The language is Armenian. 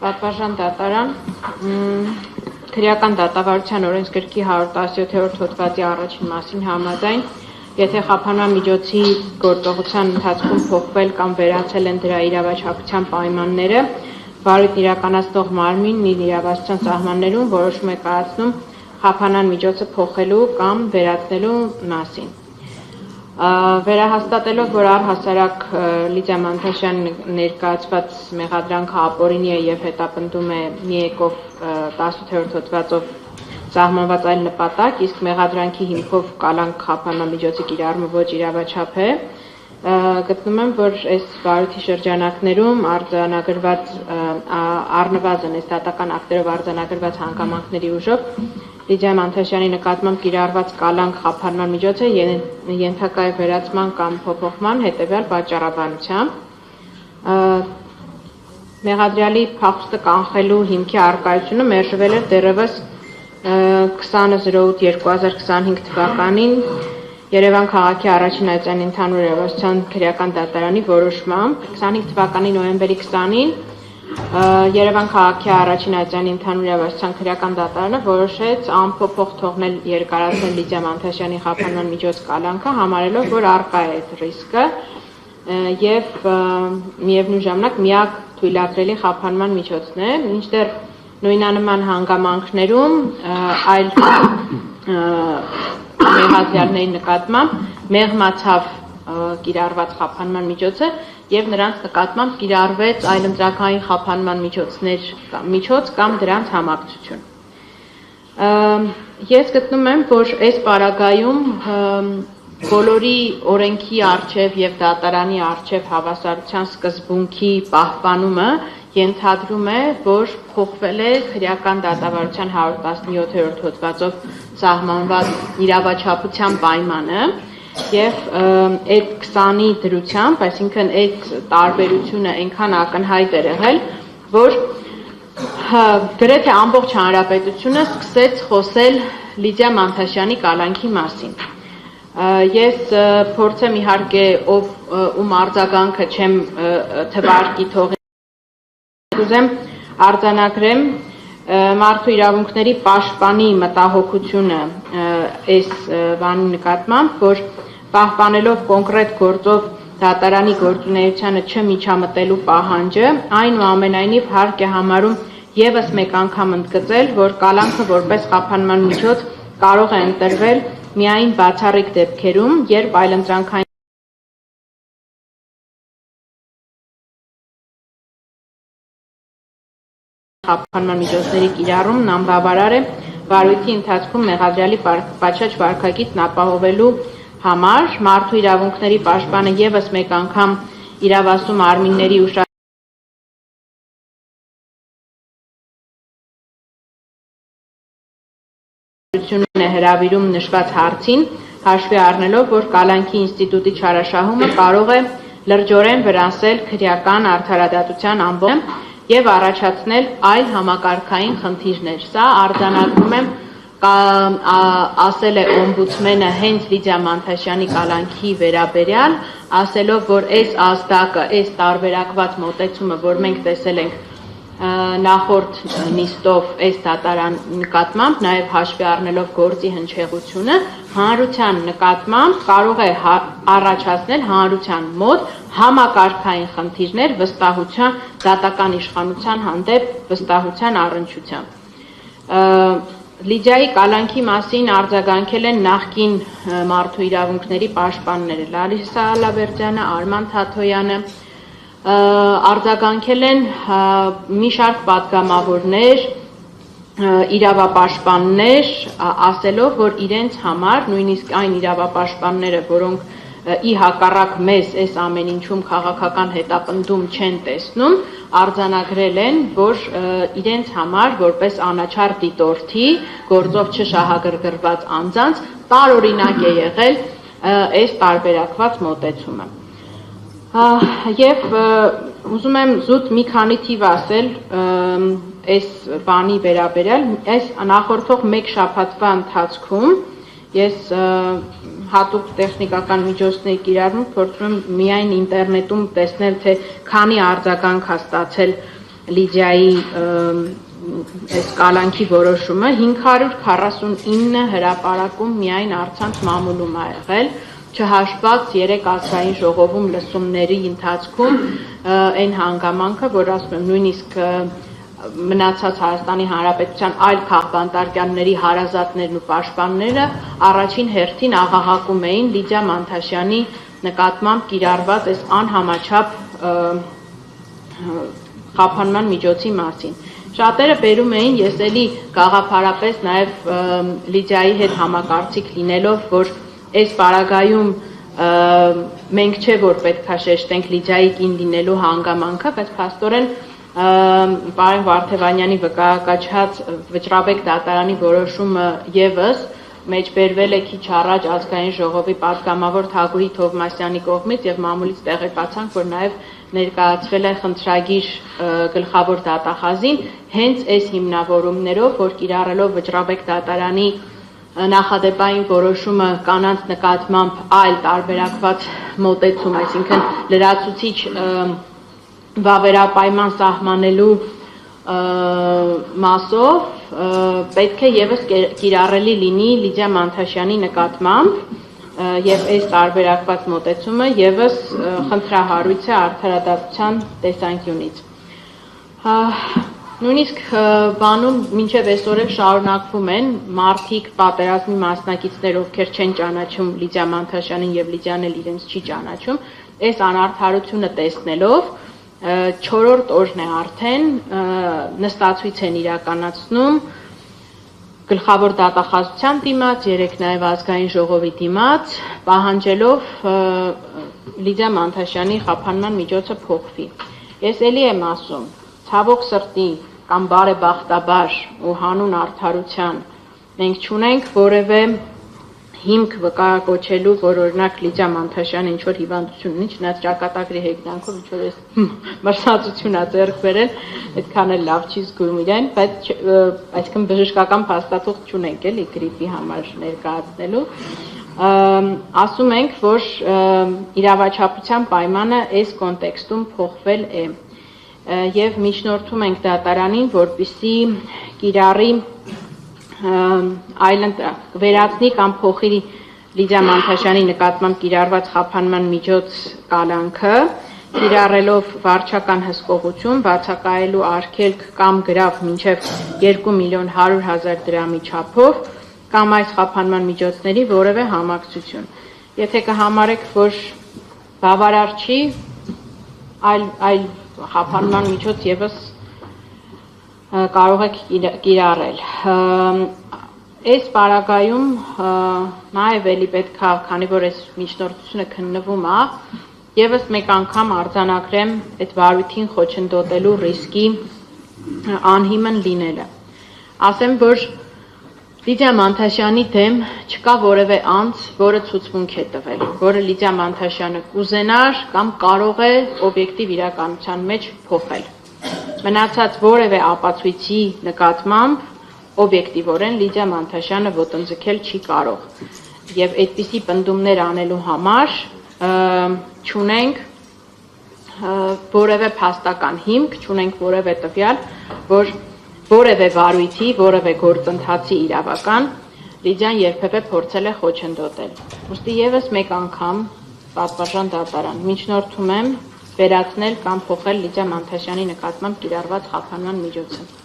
Պատվարժան դատարան, քրեական դատավարության օրենսգրքի 117-րդ հոդվածի առաջին մասին համաձայն, եթե խափանման միջոցի գործողության ընթացքում փոխվել կամ վերացել են դրա իրավաչափության պայմանները, վարույթն իրականացնող մարմինն իր իրավասության սահմաններում որոշում է կայացնում խափանման միջոցը փոխելու կամ վերացնելու մասին։ Վերահաստատելով, որ առհասարակ Լիդիա Մանթաշյանը ներկայացված մեղադրանքը ապօրինի է եւ հետապնդում է միեկով 18-րդ հոդվածով սահմանված այլ նպատակ, իսկ մեղադրանքի հիմքով կալանք խափանման միջոցի կիրառումը ոչ իրավաչափ է, գտնում եմ, որ այս վարույթի շրջանակներում արձանագրված առնվազն այս դատական ակտերով արձանագրված հանգամանքների ուժով Լիդիա Մանթաշյանի նկատմամբ կիրառված կալանք խափանման միջոցը ենթակա է վերացման կամ փոփոխման հետևյալ պատճառաբանությամբ։ Մեղադրյալի փախուստը կանխելու հիմքի առկայությունը մերժվել էր դեռևս 20.08.2025 թվականին Երևան քաղաքի առաջին այցյանի ընդհանուր իրավասության քրեական դատարանի որոշմամբ 25 թվականի նոյեմբերի 20-ին Երևան քաղաքի առաջին այցյանի ընդհանուր իրավասության քրեական դատարանը որոշեց անփոփոխ թողնել երկարացնել Լիդիա Մանթաշյանի խափանման միջոց կալանքը, համարելով, որ առկա է այդ ռիսկը եւ միևնույն ժամանակ միակ թույլատրելի խափանման միջոցն է, մինչդեռ նույնանման հանգամանքներում այլ մեղադրյալների նկատմամբ մեղմացավ կիրառված խափանման միջոցը եւ նրանց նկատմամբ կիրառվեց այլընտրակային խափանման միջոց կամ դրանց համակցություն։ Ես գտնում եմ, որ այս պարագայում բոլորի օրենքի առջև եւ դատարանի առջև հավասարության սկզբունքի պահպանումը ենթադրում է, որ փոխվել է քրեական դատավարության 117-րդ հոդվածով սահմանված իրավաչափության պայմանը եւ այդ 20-ի դրությամբ, այսինքն այդ տարբերությունը այնքան ակնհայտ էր եղել, որ գրեթե ամբողջ հանրապետությունը սկսեց խոսել Լիդիա Մանթաշյանի կալանքի մասին։ Ես փորձեմ իհարկե ում արձագանքը չեմ թվարկի թողի, ուզեմ արձանագրեմ մարդու իրավունքների պաշտպանի մտահոգությունը այս բանի նկատմամբ, որ պահպանելով կոնկրետ գործով դատարանի գործունեությանը չմիջամտելու պահանջը, այնուամենայնիվ հարկ է համարում եւս մեկ անգամ ընդգծել, որ կալանքը որպես խափանման միջոց կարող է ընտրվել միայն բացառիկ դեպքերում, երբ այլընտրանքային խափանման միջոցների կիրառումն անբավարար է վարույթի ընթացքում մեղադրյալի պատշաճ վարքագիծն ապահովելու համար, մարդու իրավունքների պաշտպանը եւս մեկ անգամ իրավասու մարմինների ուշադրությունն է հրավիրում նշված հարցին, հաշվի առնելով, որ կալանքի ինստիտուտի չարաշահումը կարող է լրջորեն վնասել քրեական արդարադատության ամբողջ եւ առաջացնել այլ համակարգային խնդիրներ։ Սա արձանագրում եմ ասել է օմբուդսմենը հենց Լիդիա Մանթաշյանի կալանքի վերաբերյալ, ասելով, որ այս ազդակը, այս տարբերակված մոտեցումը, որ մենք տեսել ենք նախորդ նիստով այս դատարան նկատմամբ, նաև հաշվի առնելով գործի հնչեղությունը, հանրության նկատմամբ կարող է առաջացնել հանրության մոտ համակարգային խնդիրներ վստահության, դատական իշխանության հանդեպ վստահության առնչությամբ։ Լիդիայի կալանքի մասին արձագանքել են նախկին մարդու իրավունքների պաշտպանները Լարիսա Ալավերդյանը, Արման Թաթոյանը, արձագանքել են մի շարք պատգամավորներ, իրավապաշտպաններ, ասելով, որ իրենց համար, նույնիսկ այն իրավապաշտպանները, որոնք ի հակառակ մեզ այս ամեն ինչում քաղաքական հետապնդում չեն տեսնում, արձանագրել են, որ իրենց համար որպես անաչառ դիտորդի, գործով չշահագրգռված անձանց տարօրինակ է եղել այս տարբերակված մոտեցումը։ Եվ ուզում եմ զուտ մի քանի թիվ ասել այս բանի վերաբերյալ, այս նախորդող մեկ շաբաթվա ընթացքում ես հատուկ տեխնիկական միջոցների կիրառում փորձում եմ միայն ինտերնետում տեսնել, թե քանի արձագանք է ստացել Լիդիայի այս կալանքի որոշումը 549 հրապարակում միայն առցանց մամուլում ա եղել, չհաշված 3 ազգային ժողովում լսումների ընթացքում այն հանգամանքը, որ ասում եմ նույնիսկ մնացած Հայաստանի Հանրապետության այլ քաղբանտարկյանների հարազատներն ու պաշտպանները առաջին հերթին աղաղակում էին Լիդիա Մանթաշյանի նկատմամբ կիրառված այս անհամաչափ խափանման միջոցի մասին։ Շատերը բերում էին, ես էլի գաղափարապես նաև Լիդիայի հետ համակարծիք լինելով, որ այս պարագայում մենք չէ, որ պետք է շեշտենք Լիդիայի կին լինելու հանգամանքը, բայց փաստորեն Պարոն Վարդևանյանի վկայակաչած Վճռաբեկ դատարանի որոշումը ևս մեջբերվել է քիչ առաջ ազգային ժողովի պատգամավոր Թագուհի Թովմասյանի կողմից եւ մամուլից տեղեկացանք, որ նաեւ ներկայացվել է խնդրագիր գլխավոր դատախազին հենց այս հիմնավորումներով, որ կիրառելով Վճռաբեկ դատարանի նախադեպային որոշումը կանանց նկատմամբ այլ տարբերակված մոտեցում, այսինքն լրացուցիչ վավերապայման սահմանելու մասով պետք է ևս կիրառելի լինի Լիդիա Մանթաշյանի նկատմամբ եւ այս տարբերակված մոտեցումը ևս խնդրահարույց է արդարադատության տեսանկյունից։ Նույնիսկ բանում մինչև այսօր էլ շարունակվում են մարդիկ պատերազմի մասնակիցներ, ովքեր չեն ճանաչում Լիդիա Մանթաշյանին եւ Լիդիան էլ իրենց չի ճանաչում, այս անարդարությունը տեսնելով 4-րդ օրն է արդեն նստացույց են իրականացնում գլխավոր դատախազության դիմաց, 3 նաև ազգային ժողովի դիմաց, պահանջելով Լիդիա Մանթաշյանի խափանման միջոցը փոխվի։ Ես էլի եմ ասում, ցավոք սրտի կամ բարեբախտաբար ու հանուն արդարության մենք չունենք որևէ հիմք վկայակոչելու, որ օրինակ Լիդիա Մանթաշյանը ինչ-որ հիվանդություն ունի, չնայած ճակատագրի հեգնանքով ինչ-որ այս մրցածություն ա ձեռք բերել, այդքան էլ լավ չի զգում իրեն, բայց այսինքն բժշկական փաստաթուղթ չունենք էլի գրիպի համար ներկայացնելու։ Ասում ենք, որ իրավաչափության պայմանը այս կոնտեքստում փոխվել է եւ միջնորդում ենք դատարանին, որպեսզի կիրառի վերացնի կամ փոխի Լիդիա Մանթաշյանի նկատմամբ կիրառված խափանման միջոց կալանքը, կիրառելով վարչական հսկողություն, բացակայելու արգելք կամ գրավ մինչև 2.100.000 դրամի չափով կամ այս խափանման միջոցների որևէ համակցություն։ Եթե կհամարեք, որ բավարար չի, այլ խափանման միջոց ևս կարող եք կիրառել։ Այս պարագայում նաև էլի պետք է, քանի որ այս միջնորդությունը քննվում է, ևս մեկ անգամ արձանագրեմ այդ վարույթին խոչընդոտելու ռիսկի անհիմն լինելը։ Ասեմ, որ Լիդիա Մանթաշյանի դեմ չկա որևէ անձ, որը ցուցմունք է տվել, որը Լիդիա Մանթաշյանը կուզենար կամ կարող է օբյեկտիվ իրականության մեջ փոխել։ Մնացած որևէ ապացույցի նկատմամբ օբյեկտիվորեն Լիդիա Մանթաշյանը ոտնձգել չի կարող։ Եվ այդպիսի պնդումներ անելու համար չունենք որևէ փաստական հիմք, չունենք որևէ տվյալ, որ որևէ վարույթի, որևէ գործընթացի իրավական Լիդիան երբևէ փորձել է խոչընդոտել։ Ուստի ևս մեկ անգամ պատվարժան դատարան միջնորդում եմ վերացնել կամ փոխել Լիդիա Մանթաշյանի նկատմամբ կիրառված խափանման միջոցը։